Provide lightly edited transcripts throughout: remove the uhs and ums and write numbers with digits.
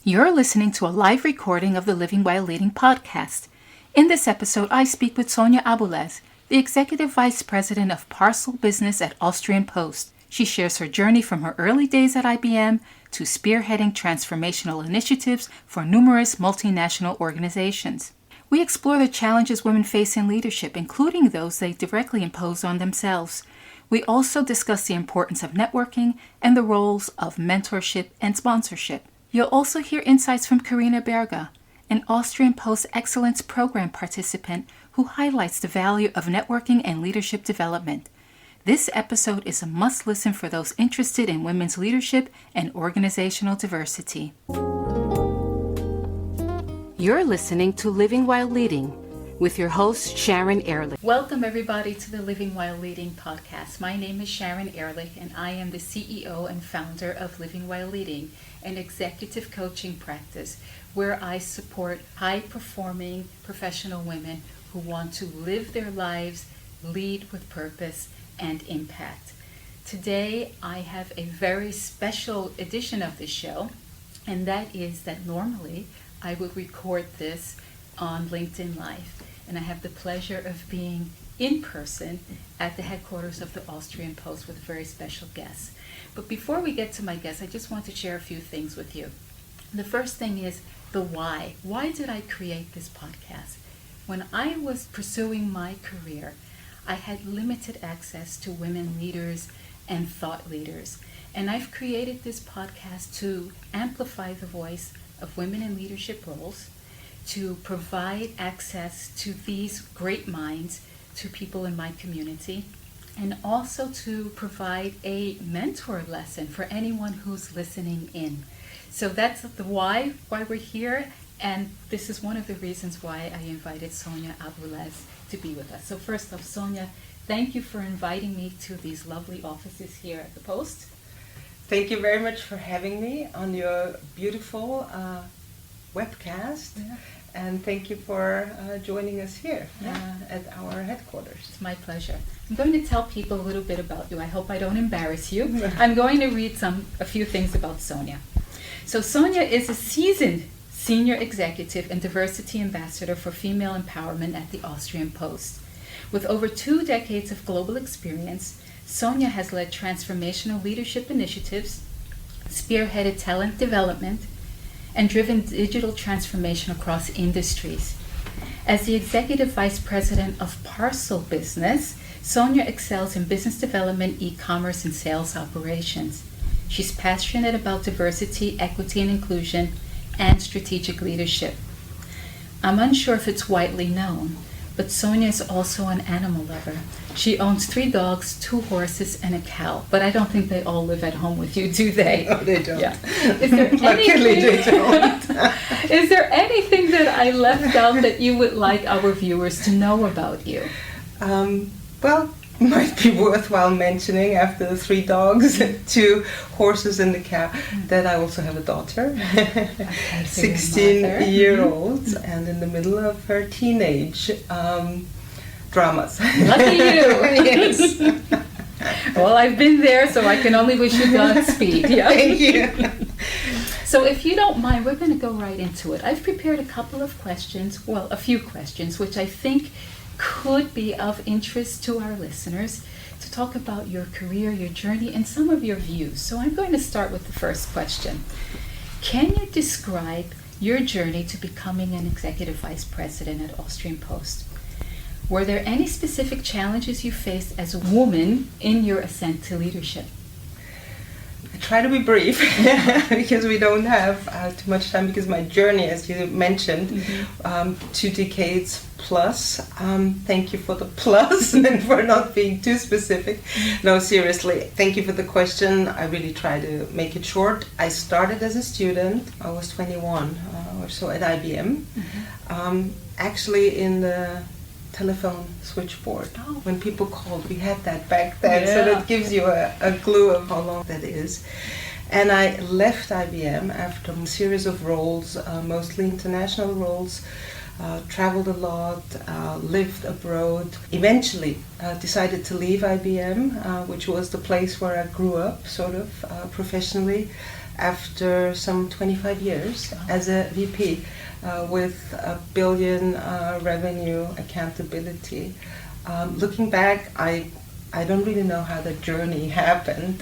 You're listening to a live recording of the Living While Leading podcast. In this episode, I speak with Sonja Aboulez, the Executive Vice President of Parcel Business at Austrian Post. She shares her journey from her early days at IBM to spearheading transformational initiatives for numerous multinational organizations. We explore the challenges women face in leadership, including those they directly impose on themselves. We also discuss the importance of networking and the roles of mentorship and sponsorship. You'll also hear insights from Carina Berger, an Austrian Post Excellence Program participant who highlights the value of networking and leadership development. This episode is a must-listen for those interested in women's leadership and organizational diversity. You're listening to Living While Leading with your host, Sharon Ehrlich. Welcome, everybody, to the Living While Leading podcast. My name is Sharon Ehrlich, and I am the CEO and founder of Living While Leading, an executive coaching practice where I support high-performing professional women who want to live their lives, lead with purpose and impact. Today, I have a very special edition of the show, and that is that normally I would record this on LinkedIn Live, and I have the pleasure of being in person at the headquarters of the Austrian Post with a very special guest. But before we get to my guest, I just want to share a few things with you. The first thing is the why. Why did I create this podcast? When I was pursuing my career, I had limited access to women leaders and thought leaders. And I've created this podcast to amplify the voice of women in leadership roles, to provide access to these great minds to people in my community, and also to provide a mentor lesson for anyone who's listening in. So that's the why we're here, and this is one of the reasons why I invited Sonja Aboulez to be with us. So first off, Sonja, thank you for inviting me to these lovely offices here at the Post. Thank you very much for having me on your beautiful webcast. Yeah. And thank you for joining us here at our headquarters. It's my pleasure. I'm going to tell people a little bit about you. I hope I don't embarrass you. I'm going to read a few things about Sonja. So Sonja is a seasoned senior executive and diversity ambassador for female empowerment at the Austrian Post. With over 2 decades of global experience, Sonja has led transformational leadership initiatives, spearheaded talent development, and driven digital transformation across industries. As the Executive Vice President of Parcel Business, Sonja excels in business development, e-commerce, and sales operations. She's passionate about diversity, equity, and inclusion, and strategic leadership. I'm unsure if it's widely known, but Sonja is also an animal lover. She owns 3 dogs, 2 horses, and a cow. But I don't think they all live at home with you, do they? No, they don't. Yeah. Is there Luckily, they don't. Is there anything that I left out that you would like our viewers to know about you? Well, might be worthwhile mentioning after the 3 dogs, 2 horses, and the cow, that I also have a daughter, 16-year-old, and in the middle of her teenage dramas. Lucky you! Yes. Well, I've been there, so I can only wish you Godspeed. Yeah? Thank you. So if you don't mind, we're going to go right into it. I've prepared a few questions, which I think could be of interest to our listeners, to talk about your career, your journey, and some of your views. So I'm going to start with the first question. Can you describe your journey to becoming an executive vice president at Austrian Post? Were there any specific challenges you faced as a woman in your ascent to leadership? I try to be brief because we don't have too much time, because my journey, as you mentioned, 2 decades plus. Thank you for the plus and for not being too specific. No, seriously, thank you for the question. I really try to make it short. I started as a student. I was 21 or so at IBM. Actually in the telephone switchboard. Oh. When people called, we had that back then, Yeah. so that gives you a clue of how long that is. And I left IBM after a series of roles, mostly international roles, traveled a lot, lived abroad. Eventually decided to leave IBM, which was the place where I grew up, sort of, professionally. after some 25 years as a VP with $1 billion revenue accountability. Looking back, I don't really know how the journey happened.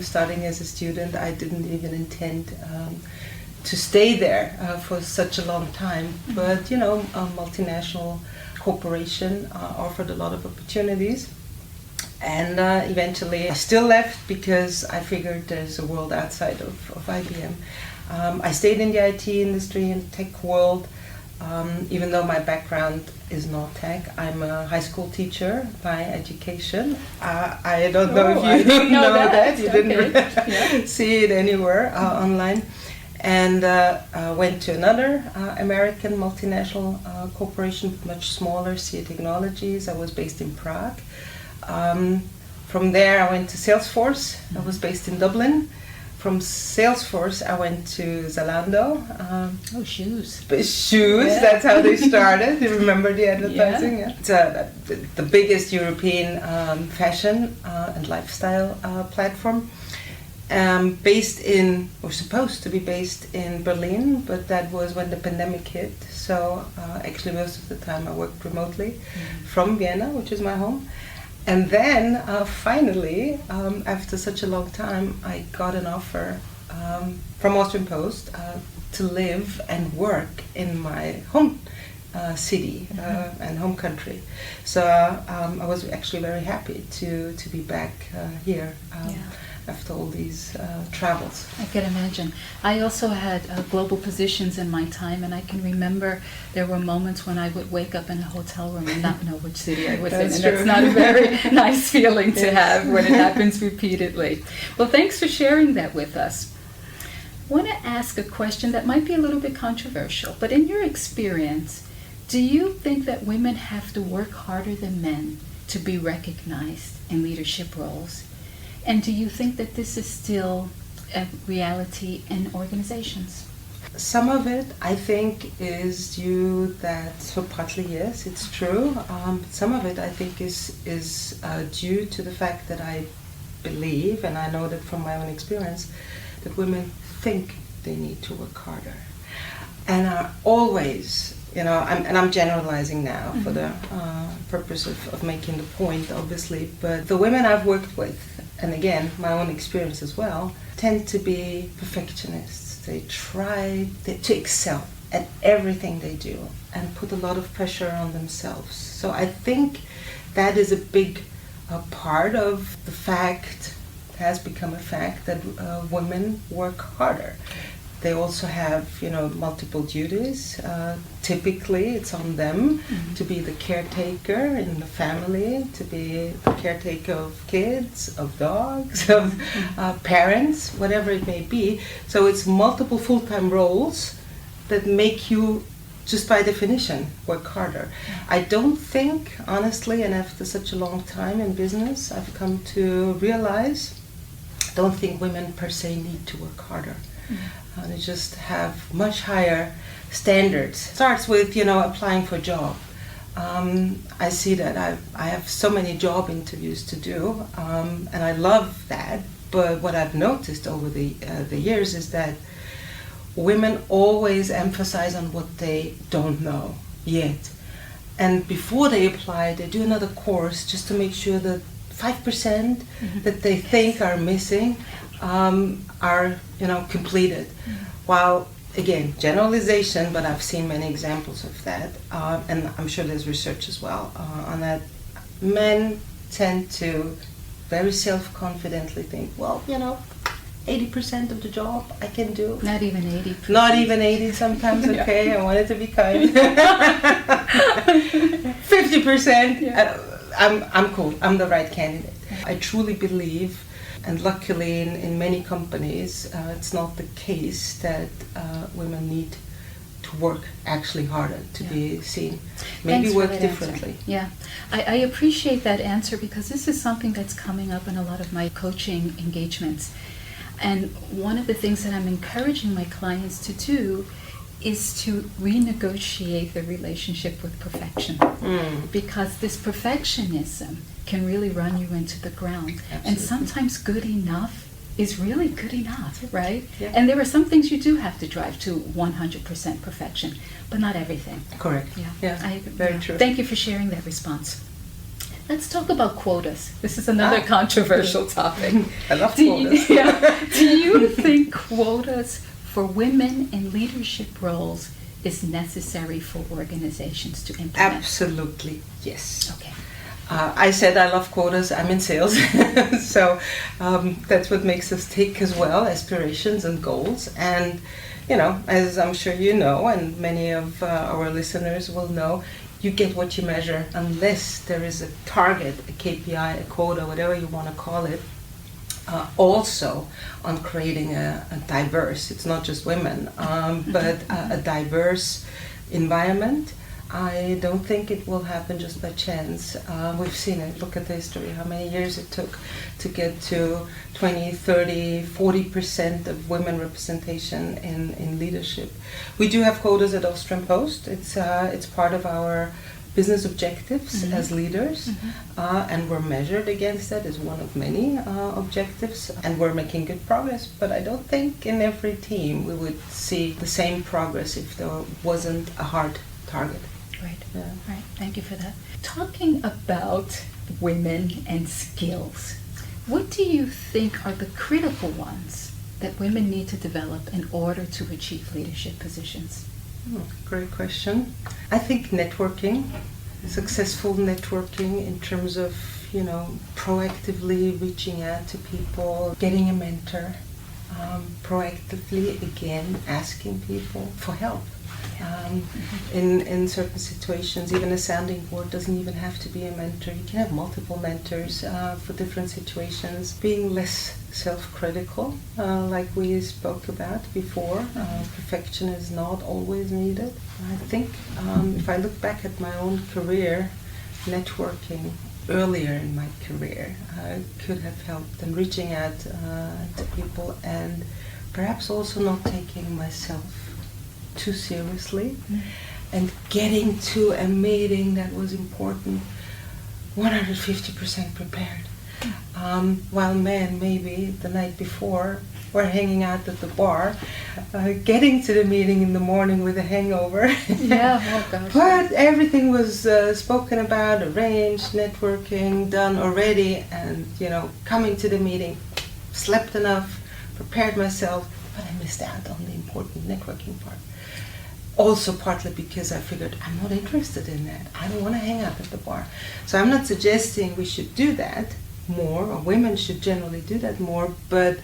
Starting as a student, I didn't even intend to stay there for such a long time. But, a multinational corporation offered a lot of opportunities. And eventually I still left because I figured there's a world outside of IBM. I stayed in the IT industry and tech world, even though my background is not tech. I'm a high school teacher by education. I don't know if you know that. You didn't see it anywhere online. And went to another American multinational corporation, much smaller, CA Technologies. I was based in Prague. From there I went to Salesforce. I was based in Dublin. From Salesforce I went to Zalando. Shoes. Shoes, that's how they started. You remember the advertising? Yeah. It's the biggest European fashion and lifestyle platform. Supposed to be based in Berlin, but that was when the pandemic hit. So actually most of the time I worked remotely from Vienna, which is my home. And then finally, after such a long time, I got an offer from Austrian Post to live and work in my home city and home country. So I was actually very happy to be back here. After all these travels. I can imagine. I also had global positions in my time, and I can remember there were moments when I would wake up in a hotel room and not know which city I was in, and that's not a very nice feeling to have when it happens repeatedly. Well, thanks for sharing that with us. I want to ask a question that might be a little bit controversial, but in your experience, do you think that women have to work harder than men to be recognized in leadership roles? And do you think that this is still a reality in organizations? Some of it, I think, is due that, so partly yes, it's true. Some of it, I think, is due to the fact that I believe, and I know that from my own experience, that women think they need to work harder. And are always, I'm generalizing now for the purpose of making the point, obviously, but the women I've worked with, and again, my own experience as well, tend to be perfectionists. They try to excel at everything they do and put a lot of pressure on themselves. So I think that is a big part of the fact, has become a fact, that women work harder. They also have, multiple duties. Typically, it's on them to be the caretaker in the family, to be the caretaker of kids, of dogs, of parents, whatever it may be. So it's multiple full-time roles that make you, just by definition, work harder. I don't think, honestly, and after such a long time in business, I've come to realize, I don't think women per se need to work harder. They just have much higher standards. Starts with, applying for a job. I see that I have so many job interviews to do, and I love that. But what I've noticed over the years is that women always emphasize on what they don't know yet. And before they apply, they do another course just to make sure that 5% that they think are missing are completed. While, again, generalization, but I've seen many examples of that, and I'm sure there's research as well on that. Men tend to very self-confidently think, 80% of the job I can do. Not even 80%. Not even 80 sometimes, okay, I wanted to be kind. 50%, I'm cool, I'm the right candidate. I truly believe, and luckily in many companies, it's not the case that women need to work actually harder to be seen. Maybe work differently. Answer. Yeah, I appreciate that answer, because this is something that's coming up in a lot of my coaching engagements. And one of the things that I'm encouraging my clients to do is to renegotiate the relationship with perfection. Because this perfectionism can really run you into the ground. Absolutely. And sometimes good enough is really good enough, right? Yeah. And there are some things you do have to drive to 100% perfection, but not everything. Correct. Yeah, Very true. Thank you for sharing that response. Let's talk about quotas. This is another controversial topic. I love quotas. Do you think quotas for women in leadership roles is necessary for organizations to implement? Absolutely, yes. Okay. I said I love quotas. I'm in sales, so that's what makes us tick as well, aspirations and goals. And, you know, as I'm sure you know, and many of our listeners will know, you get what you measure unless there is a target, a KPI, a quota, whatever you want to call it. Also on creating a diverse, it's not just women, but a diverse environment. I don't think it will happen just by chance. We've seen it. Look at the history, how many years it took to get to 20, 30, 40% of women representation in leadership. We do have quotas at Austrian Post. It's part of our business objectives as leaders, and we're measured against that as one of many objectives, and we're making good progress. But I don't think in every team we would see the same progress if there wasn't a hard target. Right. Yeah. Right. Thank you for that. Talking about women and skills, what do you think are the critical ones that women need to develop in order to achieve leadership positions? Great question. I think networking, successful networking in terms of, you know, proactively reaching out to people, getting a mentor, proactively again asking people for help. In certain situations, even a sounding board doesn't even have to be a mentor. You can have multiple mentors for different situations. Being less self-critical, like we spoke about before. Perfection is not always needed. I think if I look back at my own career, networking earlier in my career could have helped, and reaching out to people, and perhaps also not taking myself too seriously, and getting to a meeting that was important 150% prepared. While men maybe the night before were hanging out at the bar, getting to the meeting in the morning with a hangover. Yeah, oh gosh. But everything was spoken about, arranged, networking done already, and, you know, coming to the meeting, slept enough, prepared myself, but I missed out on the important networking part. Also partly because I figured I'm not interested in that. I don't want to hang out at the bar. So I'm not suggesting we should do that more, or women should generally do that more, but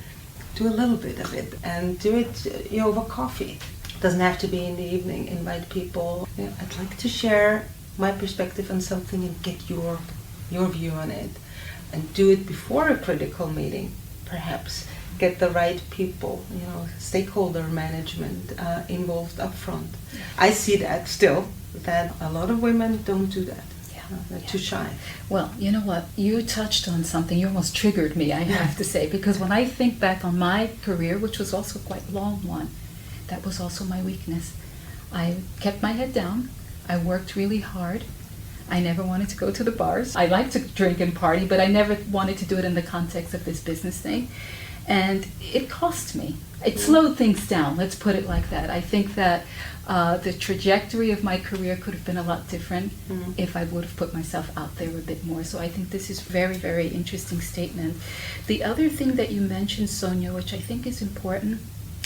do a little bit of it, and do it over coffee. It doesn't have to be in the evening. Invite people. You know, I'd like to share my perspective on something and get your view on it. And do it before a critical meeting, perhaps. Get the right people, you know, stakeholder management involved up front. Yeah. I see that still, that a lot of women don't do that. Yeah. They're too shy. Well, you know what? You touched on something. You almost triggered me, I have to say, because when I think back on my career, which was also quite a long one, that was also my weakness. I kept my head down. I worked really hard. I never wanted to go to the bars. I like to drink and party, but I never wanted to do it in the context of this business thing. And it cost me. It slowed things down, let's put it like that. I think that the trajectory of my career could have been a lot different if I would have put myself out there a bit more. So I think this is very, very interesting statement. The other thing that you mentioned, Sonja, which I think is important,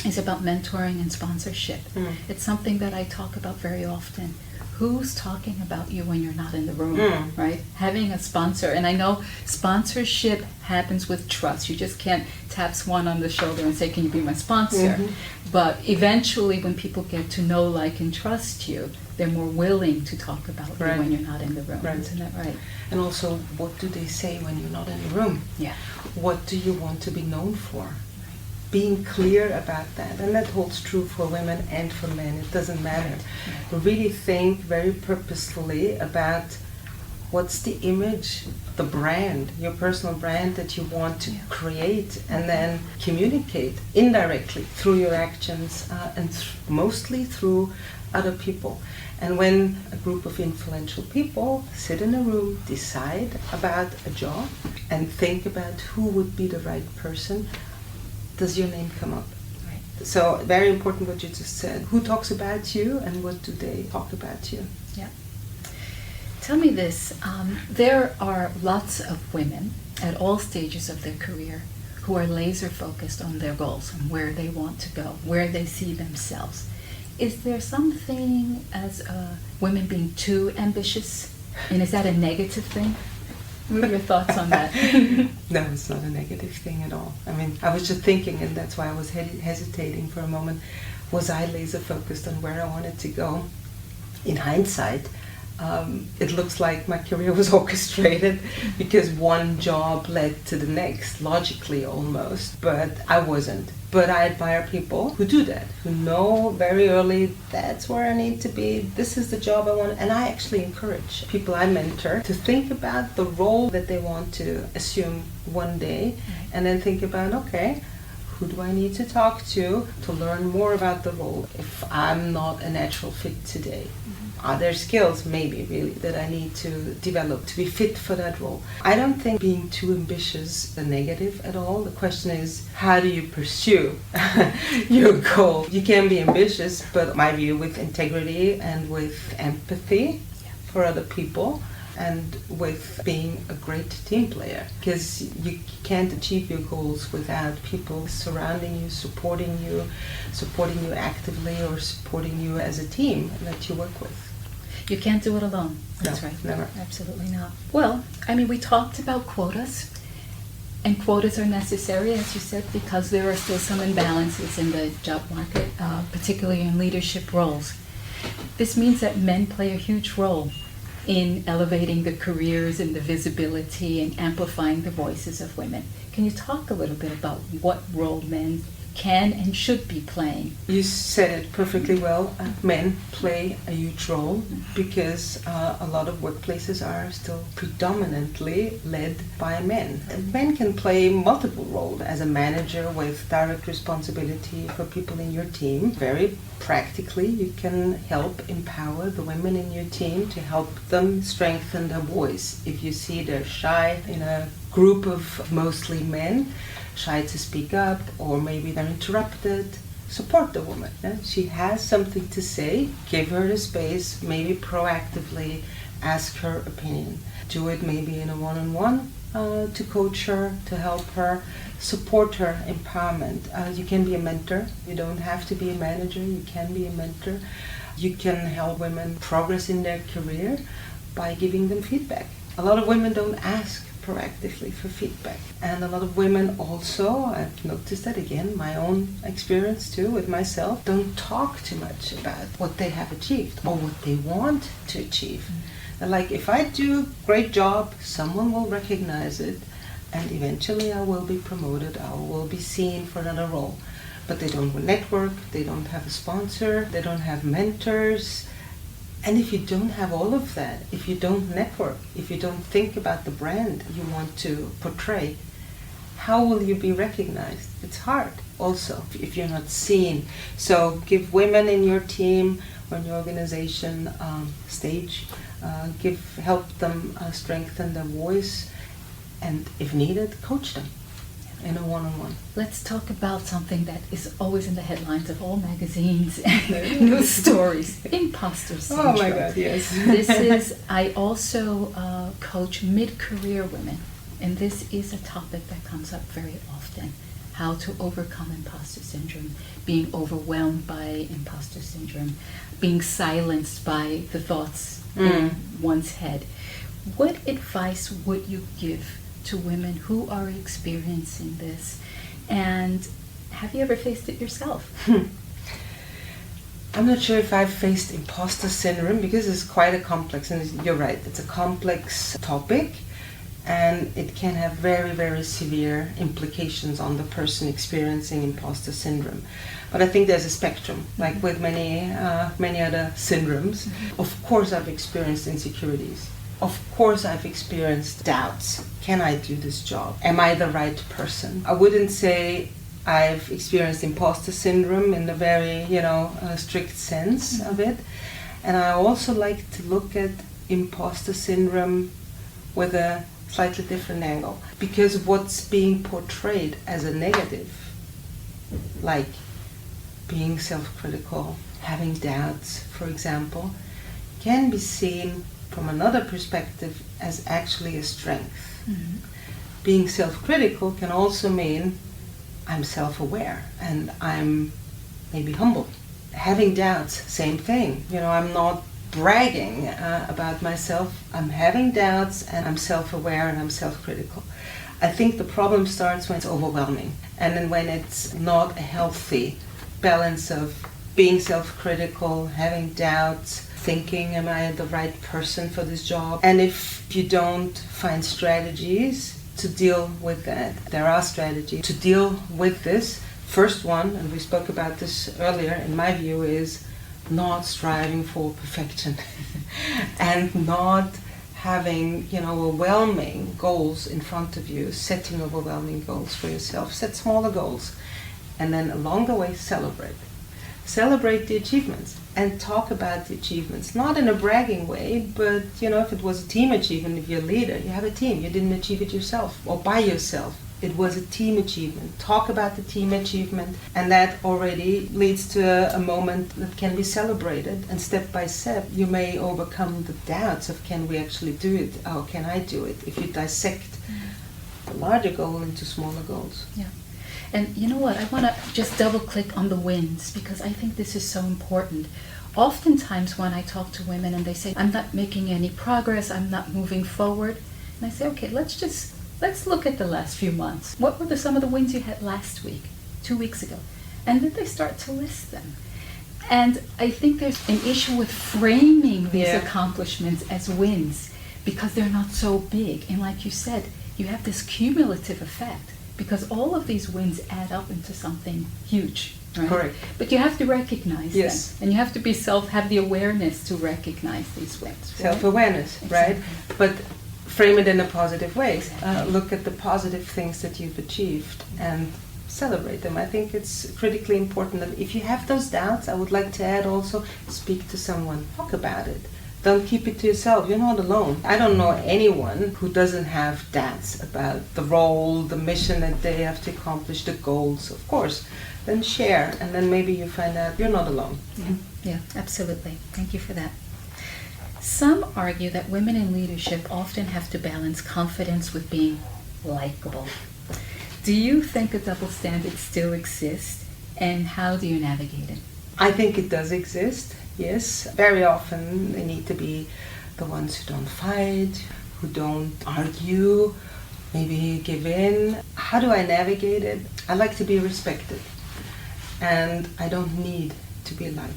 is about mentoring and sponsorship. It's something that I talk about very often. Who's talking about you when you're not in the room, right? Having a sponsor. And I know sponsorship happens with trust. You just can't tap someone on the shoulder and say, can you be my sponsor? But eventually when people get to know, like, and trust you, they're more willing to talk about you when you're not in the room. Right. Isn't that right? And also, what do they say when you're not in the room? Yeah. What do you want to be known for? Being clear about that, and that holds true for women and for men. It doesn't matter. Really think very purposefully about what's the image, the brand, your personal brand that you want to create, and then communicate indirectly through your actions and mostly through other people. And when a group of influential people sit in a room, decide about a job, and think about who would be the right person, does your name come up? Right. So very important what you just said. Who talks about you and what do they talk about you? Yeah. Tell me this, there are lots of women at all stages of their career who are laser focused on their goals and where they want to go, where they see themselves. Is there something as women being too ambitious, and is that a negative thing? What are your thoughts on that? No, it's not a negative thing at all. I mean, I was just thinking, and that's why I was hesitating for a moment, was I laser focused on where I wanted to go? In hindsight, it looks like my career was orchestrated because one job led to the next, logically almost, but I wasn't. But I admire people who do that, who know very early, that's where I need to be, this is the job I want. And I actually encourage people I mentor to think about the role that they want to assume one day, and then think about, okay, who do I need to talk to learn more about the role if I'm not a natural fit today? Are there skills, maybe, really, that I need to develop to be fit for that role? I don't think being too ambitious is a negative at all. The question is, how do you pursue your goal? You can be ambitious, but my view, with integrity and with empathy for other people, and with being a great team player, because you can't achieve your goals without people surrounding you, supporting you actively, or supporting you as a team that you work with. You can't do it alone. That's No, right. never. Absolutely not. Well, I mean, we talked about quotas, and quotas are necessary, as you said, because there are still some imbalances in the job market, particularly in leadership roles. This means that men play a huge role in elevating the careers and the visibility and amplifying the voices of women. Can you talk a little bit about what role men can and should be playing? You said it perfectly well. Men play a huge role because a lot of workplaces are still predominantly led by men. Men can play multiple roles as a manager with direct responsibility for people in your team. Very practically, you can help empower the women in your team to help them strengthen their voice. If you see they're shy in a group of mostly men, shy to speak up, or maybe they're interrupted, support the woman. Yeah? She has something to say, give her the space, maybe proactively ask her opinion. Do it maybe in a one-on-one to coach her, to help her, support her empowerment. You can be a mentor. You don't have to be a manager. You can be a mentor. You can help women progress in their career by giving them feedback. A lot of women don't ask proactively for feedback. And a lot of women also, I've noticed that again, my own experience too with myself, don't talk too much about what they have achieved or what they want to achieve. And like, if I do a great job, someone will recognize it, and eventually I will be promoted, I will be seen for another role. But they don't network, they don't have a sponsor, they don't have mentors. And if you don't have all of that, if you don't network, if you don't think about the brand you want to portray, how will you be recognized? It's hard also if you're not seen. So give women in your team or in your organization stage, help them strengthen their voice, and if needed, coach them in a one-on-one. Let's talk about something that is always in the headlines of all magazines and news stories: imposter syndrome. Oh my God, yes. I also coach mid-career women, and this is a topic that comes up very often: how to overcome imposter syndrome, being overwhelmed by imposter syndrome, being silenced by the thoughts in one's head. What advice would you give to women who are experiencing this, and have you ever faced it yourself? I'm not sure if I've faced imposter syndrome, because it's quite a complex, and you're right, it's a complex topic, and it can have very, very severe implications on the person experiencing imposter syndrome. But I think there's a spectrum, like with many other syndromes. Of course I've experienced insecurities. Of course I've experienced doubts. Can I do this job? Am I the right person? I wouldn't say I've experienced imposter syndrome in the very, strict sense of it. And I also like to look at imposter syndrome with a slightly different angle, because what's being portrayed as a negative like being self-critical, having doubts, for example, can be seen from another perspective as actually a strength. Mm-hmm. Being self-critical can also mean I'm self-aware and I'm maybe humble. Having doubts, same thing. I'm not bragging about myself. I'm having doubts and I'm self-aware and I'm self-critical. I think the problem starts when it's overwhelming, and then when it's not a healthy balance of being self-critical, having doubts, thinking, am I the right person for this job? And if you don't find strategies to deal with that, there are strategies to deal with this. First one, and we spoke about this earlier, in my view, is not striving for perfection and not having, overwhelming goals in front of you, setting overwhelming goals for yourself. Set smaller goals, and then along the way, celebrate. Celebrate the achievements and talk about the achievements, not in a bragging way, but, if it was a team achievement, if you're a leader, you have a team, you didn't achieve it yourself or by yourself. It was a team achievement. Talk about the team achievement, and that already leads to a moment that can be celebrated. And step by step, you may overcome the doubts of can we actually do it? Or can I do it? If you dissect the larger goal into smaller goals. Yeah. And you know what? I want to just double click on the wins, because I think this is so important. Oftentimes when I talk to women and they say, I'm not making any progress, I'm not moving forward, and I say, okay, let's look at the last few months. What were some of the wins you had last week, 2 weeks ago? And then they start to list them. And I think there's an issue with framing these accomplishments as wins, because they're not so big. And like you said, you have this cumulative effect, because all of these wins add up into something huge. Right? Correct. But you have to recognize them. And you have to have the awareness to recognize these wins. Right? Self-awareness, Exactly. right? But frame it in a positive way. Look at the positive things that you've achieved and celebrate them. I think it's critically important that if you have those doubts, I would like to add also, speak to someone, talk about it. Don't keep it to yourself. You're not alone. I don't know anyone who doesn't have doubts about the role, the mission that they have to accomplish, the goals, of course. Then share, and then maybe you find out you're not alone. Yeah, absolutely. Thank you for that. Some argue that women in leadership often have to balance confidence with being likable. Do you think a double standard still exists, and how do you navigate it? I think it does exist, yes. Very often they need to be the ones who don't fight, who don't argue, maybe give in. How do I navigate it? I like to be respected, and I don't need to be liked.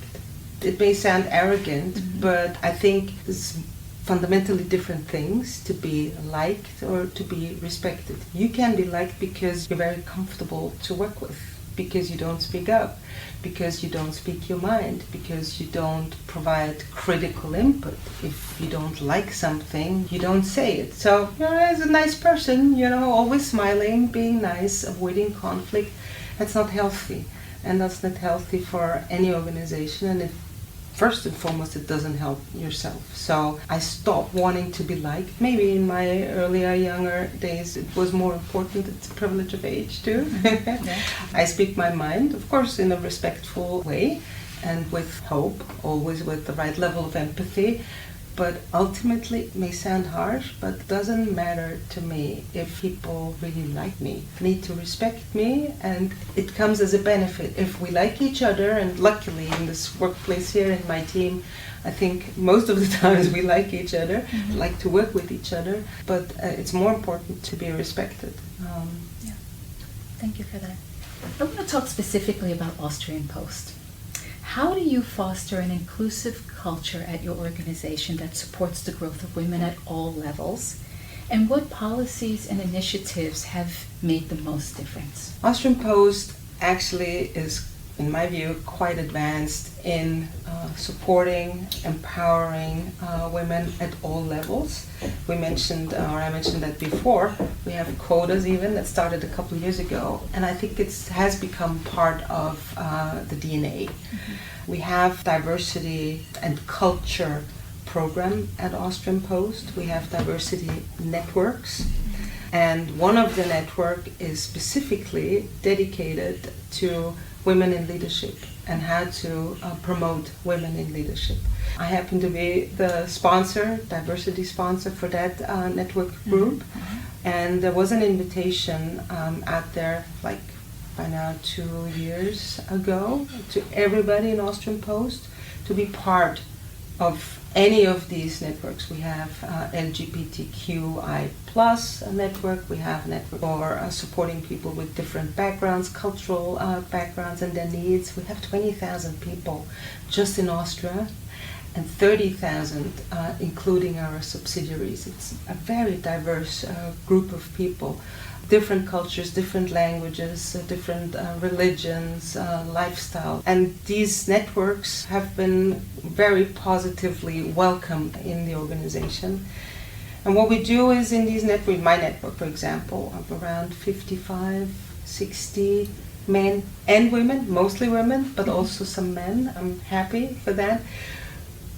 It may sound arrogant, but I think it's fundamentally different things to be liked or to be respected. You can be liked because you're very comfortable to work with, because you don't speak up, because you don't speak your mind, because you don't provide critical input. If you don't like something, you don't say it. So, as a nice person, always smiling, being nice, avoiding conflict, that's not healthy. And that's not healthy for any organization. And first and foremost, it doesn't help yourself. So I stopped wanting to be liked. Maybe in my earlier, younger days, it was more important. It's a privilege of age, too. I speak my mind, of course, in a respectful way and with hope, always with the right level of empathy. But ultimately, it may sound harsh, but it doesn't matter to me if people really like me, need to respect me, and it comes as a benefit. If we like each other, and luckily in this workplace here in my team, I think most of the times we like each other, like to work with each other, but it's more important to be respected. Thank you for that. I want to talk specifically about Austrian Post. How do you foster an inclusive culture at your organization that supports the growth of women at all levels? And what policies and initiatives have made the most difference? Austrian Post actually is, in my view, quite advanced in supporting, empowering women at all levels. I mentioned that before. We have quotas even that started a couple of years ago, and I think it has become part of the DNA. We have diversity and culture program at Austrian Post. We have diversity networks. And one of the network is specifically dedicated to women in leadership and how to promote women in leadership. I happen to be the sponsor, diversity sponsor for that network group. And there was an invitation out there, like by now 2 years ago, to everybody in Austrian Post to be part of any of these networks. We have LGBTQI plus network, we have a network for supporting people with different backgrounds, cultural backgrounds and their needs. We have 20,000 people just in Austria and 30,000 including our subsidiaries. It's a very diverse group of people. Different cultures, different languages, different religions, lifestyle. And these networks have been very positively welcomed in the organization. And what we do is in these networks, my network for example, of around 55, 60 men and women, mostly women, but also some men. I'm happy for that.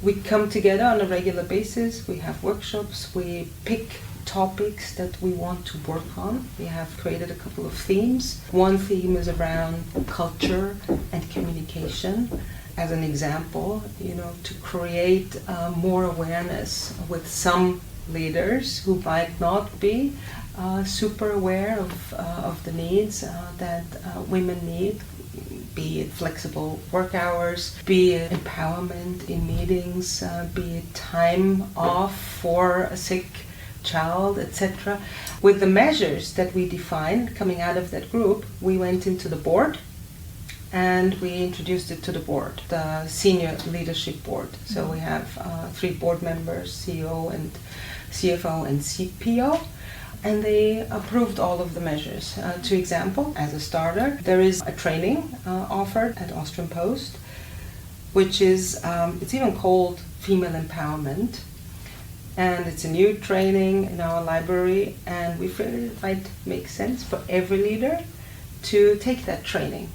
We come together on a regular basis, we have workshops, we pick topics that we want to work on. We have created a couple of themes. One theme is around culture and communication. As an example, to create more awareness with some leaders who might not be super aware of the needs that women need, be it flexible work hours, be it empowerment in meetings, be it time off for a sick child, etc. With the measures that we defined coming out of that group, we went into the board and we introduced it to the board, the senior leadership board. So we have 3 board members, CEO and CFO and CPO, and they approved all of the measures. To example, as a starter, there is a training offered at Austrian Post, which is, it's even called Female Empowerment. And it's a new training in our library, and we feel it might make sense for every leader to take that training.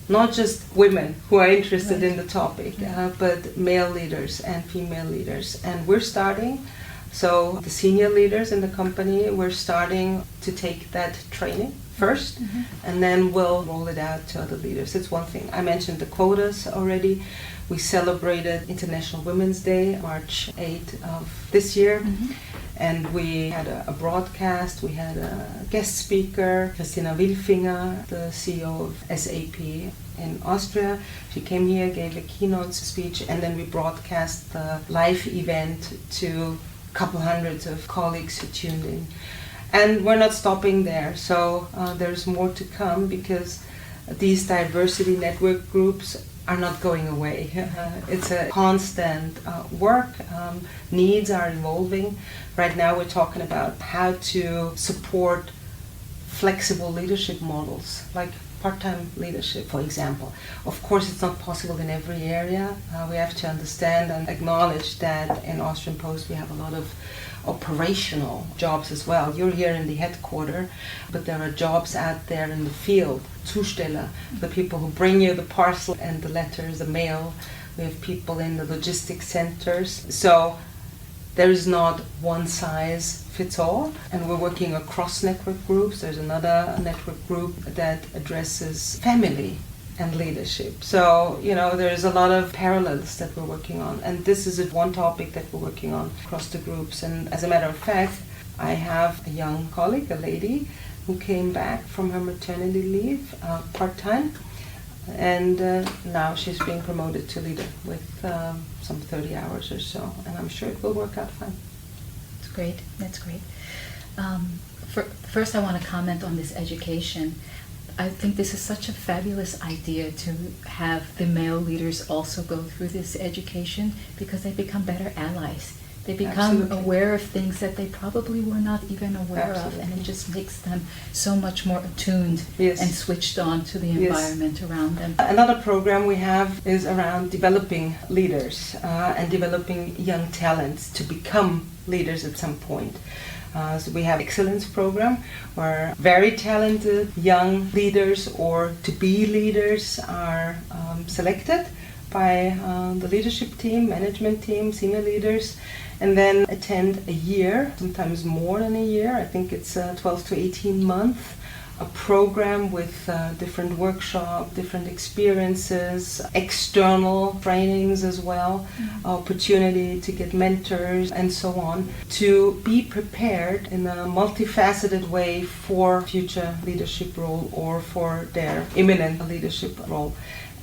Not just women who are interested in the topic, but male leaders and female leaders. And we're starting, so the senior leaders in the company, we're starting to take that training first, and then we'll roll it out to other leaders. It's one thing. I mentioned the quotas already. We celebrated International Women's Day, March 8th of this year, and we had a broadcast. We had a guest speaker, Christina Wilfinger, the CEO of SAP in Austria. She came here, gave a keynote speech, and then we broadcast the live event to a couple hundreds of colleagues who tuned in. And we're not stopping there, so there's more to come, because these diversity network groups are not going away. It's a constant work. Needs are evolving. Right now we're talking about how to support flexible leadership models, like part-time leadership, for example. Of course, it's not possible in every area. We have to understand and acknowledge that in Austrian Post we have a lot of operational jobs as well. You're here in the headquarters, but there are jobs out there in the field. Zusteller, the people who bring you the parcel and the letters, the mail. We have people in the logistics centers. So there is not one size fits all, and we're working across network groups. There's another network group that addresses family and leadership. So, there's a lot of parallels that we're working on, and this is one topic that we're working on across the groups. And as a matter of fact, I have a young colleague, a lady, who came back from her maternity leave part-time, and now she's being promoted to leader with some 30 hours or so, and I'm sure it will work out fine. That's great. First I want to comment on this education. I think this is such a fabulous idea to have the male leaders also go through this education, because they become better allies. They become aware of things that they probably were not even aware of, and it just makes them so much more attuned and switched on to the environment around them. Another program we have is around developing leaders and developing young talents to become leaders at some point. So we have Excellence Program, where very talented young leaders or to-be leaders are selected, by the leadership team, management team, senior leaders, and then attend a year, sometimes more than a year. I think it's 12 to 18 months. A program with different workshops, different experiences, external trainings as well, opportunity to get mentors and so on, to be prepared in a multifaceted way for future leadership role or for their imminent leadership role.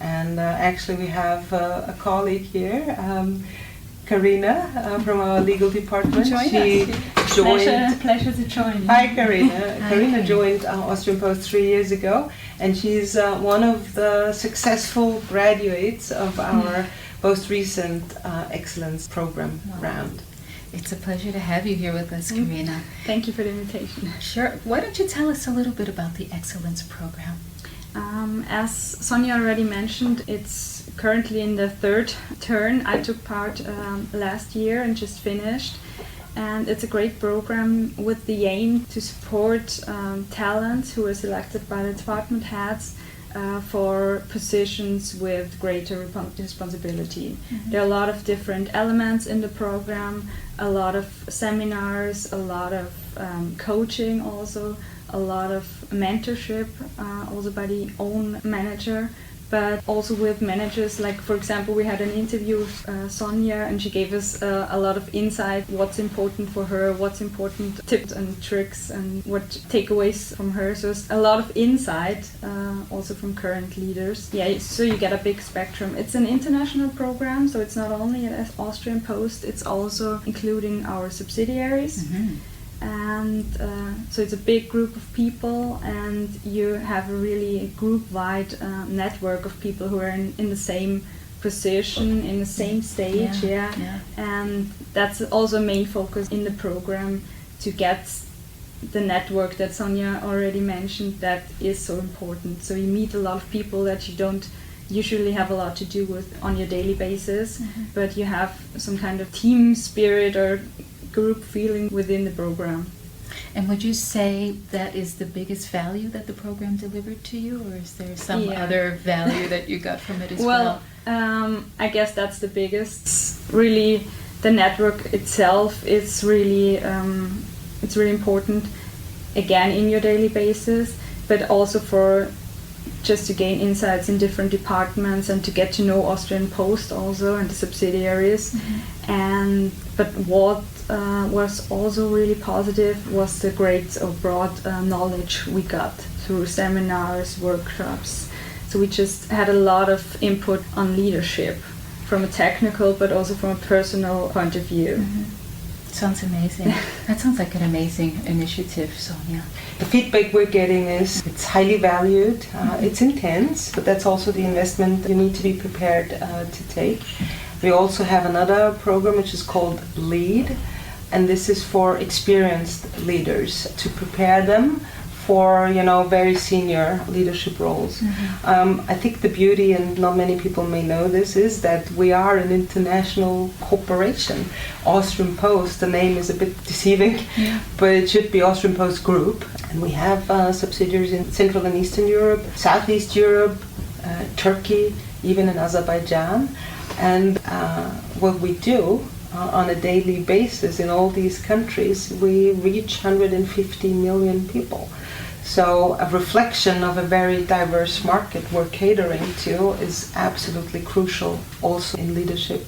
And actually we have a colleague here, Carina from our legal department. She joined. Pleasure to join. Hi, Carina. Carina joined Austrian Post 3 years ago, and she's one of the successful graduates of our most recent Excellence Program round. It's a pleasure to have you here with us, Carina. Thank you for the invitation. Sure. Why don't you tell us a little bit about the Excellence Program? As Sonja already mentioned, it's currently in the third turn. I took part last year and just finished. And it's a great program with the aim to support talent who are selected by the department heads for positions with greater responsibility. There are a lot of different elements in the program, a lot of seminars, a lot of coaching also, a lot of mentorship also by the own manager, but also with managers. Like, for example, we had an interview with Sonja, and she gave us a lot of insight, what's important for her, what's important tips and tricks, and what takeaways from her. So it's a lot of insight also from current leaders. Yeah, so you get a big spectrum. It's an international program, so it's not only at Austrian Post, it's also including our subsidiaries. And so it's a big group of people, and you have a really group-wide network of people who are in the same position, in the same stage, and that's also a main focus in the program, to get the network that Sonja already mentioned, that is so important. So you meet a lot of people that you don't usually have a lot to do with on your daily basis, but you have some kind of team spirit or group feeling within the program. And would you say that is the biggest value that the program delivered to you, or is there some other value that you got from it as well? I guess that's the biggest. Really, the network itself is really it's really important, again, in your daily basis, but also for just to gain insights in different departments and to get to know Austrian Post also and the subsidiaries. But what was also really positive was the great or broad knowledge we got through seminars, workshops. So we just had a lot of input on leadership from a technical but also from a personal point of view. Sounds amazing. That sounds like an amazing initiative, Sonja. The feedback we're getting is it's highly valued, it's intense, but that's also the investment you need to be prepared to take. We also have another program which is called LEAD, and this is for experienced leaders, to prepare them for, very senior leadership roles. I think the beauty, and not many people may know this, is that we are an international corporation. Austrian Post, the name is a bit deceiving, but it should be Austrian Post Group. And we have subsidiaries in Central and Eastern Europe, Southeast Europe, Turkey, even in Azerbaijan. And what we do on a daily basis in all these countries, we reach 150 million people. So a reflection of a very diverse market we're catering to is absolutely crucial also in leadership.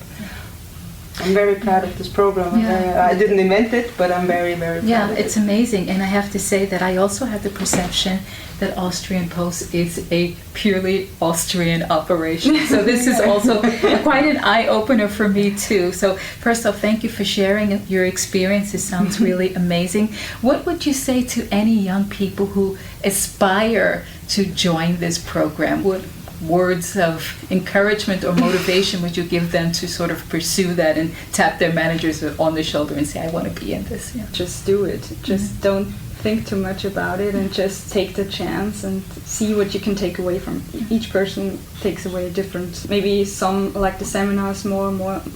I'm very proud of this program. I didn't invent it, but I'm very, very proud of it. It's amazing. And I have to say that I also have the perception that Austrian Post is a purely Austrian operation. So this is also quite an eye-opener for me too. So first off, thank you for sharing your experience. It sounds really amazing. What would you say to any young people who aspire to join this program? What words of encouragement or motivation would you give them to sort of pursue that and tap their managers on the shoulder and say, I want to be in this? Just do it. Just don't think too much about it, and just take the chance and see what you can take away from. Each person takes away different. Maybe some like the seminars more,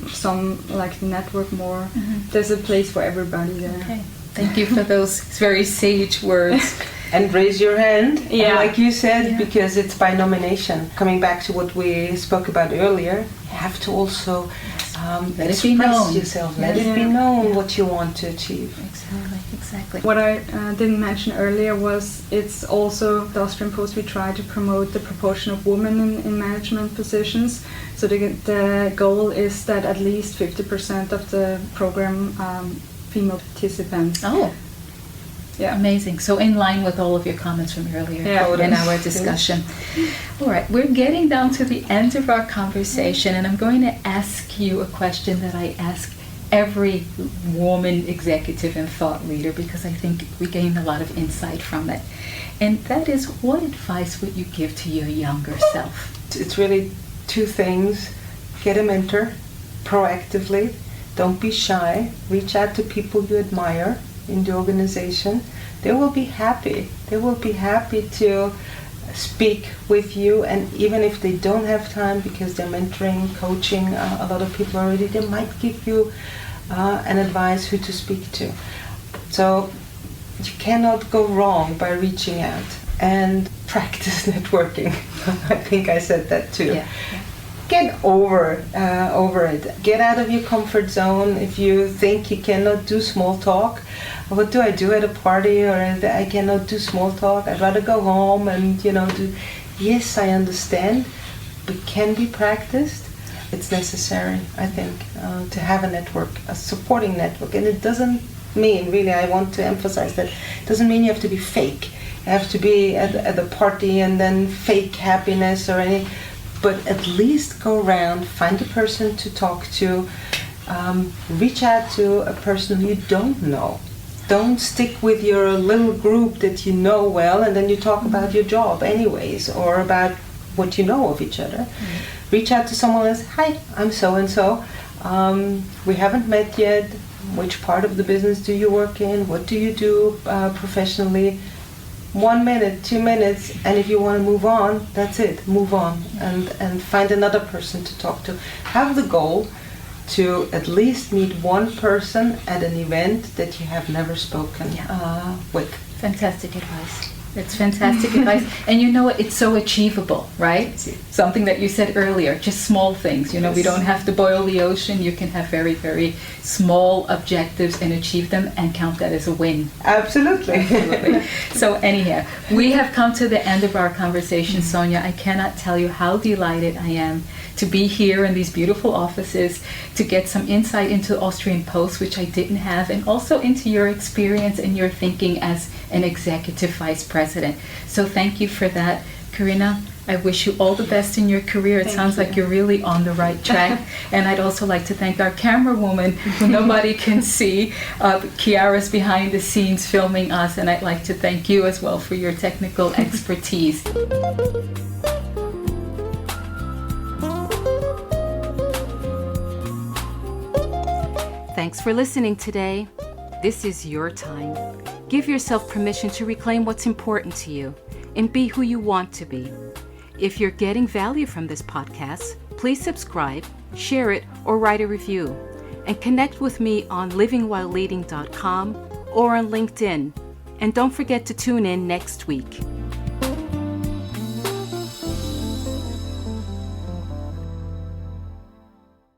some like the network more. There's a place for everybody there. Okay. Thank you for those very sage words. And raise your hand, like you said, Yeah. because it's by nomination. Coming back to what we spoke about earlier, you have to also Let it be known. express yourself. Let it be known what you want to achieve. Exactly. What I didn't mention earlier was it's also the Austrian Post, we try to promote the proportion of women in management positions. So the goal is that at least 50% of the program female participants. Oh, Yeah. amazing. So in line with all of your comments from earlier Yeah. in our discussion. All right, we're getting down to the end of our conversation, and I'm going to ask you a question that I ask every woman executive and thought leader, because I think we gain a lot of insight from it. And that is, what advice would you give to your younger self? It's really two things. Get a mentor proactively. Don't be shy. Reach out to people you admire in the organization. They will be happy. They will be happy to speak with you, and even if they don't have time because they're mentoring, coaching a lot of people already, they might give you an advice who to speak to. So you cannot go wrong by reaching out, and practice networking. I think I said that too. Yeah. Get over it. Get out of your comfort zone. If you think you cannot do small talk, what do I do at a party, or I cannot do small talk? I'd rather go home and do. Yes, I understand, but can be practiced. It's necessary, I think, to have a network, a supporting network, and it doesn't mean, really, I want to emphasize that, it doesn't mean you have to be fake. You have to be at the party and then fake happiness or anything. But at least go around, find a person to talk to, reach out to a person you don't know. Don't stick with your little group that you know well, and then you talk about your job anyways, or about what you know of each other. Mm-hmm. Reach out to someone else. Hi, I'm so-and-so. We haven't met yet. Which part of the business do you work in? What do you do professionally? 1 minute, 2 minutes, and if you want to move on, that's it. Move on and find another person to talk to. Have the goal to at least meet one person at an event that you have never spoken with. Fantastic advice. It's fantastic advice. And you know what? It's so achievable, right? Something that you said earlier, just small things. You know, we don't have to boil the ocean. You can have very, very small objectives and achieve them and count that as a win. Absolutely. So anyhow, we have come to the end of our conversation, Sonja. I cannot tell you how delighted I am to be here in these beautiful offices, to get some insight into Austrian Post, which I didn't have, and also into your experience and your thinking as an executive vice president. So thank you for that. Carina, I wish you all the best in your career. It sounds like you're really on the right track. And I'd also like to thank our camera woman, who nobody can see. Kiara's behind the scenes filming us, and I'd like to thank you as well for your technical expertise. Thanks for listening today. This is your time. Give yourself permission to reclaim what's important to you and be who you want to be. If you're getting value from this podcast, please subscribe, share it, or write a review. And connect with me on livingwhileleading.com or on LinkedIn. And don't forget to tune in next week.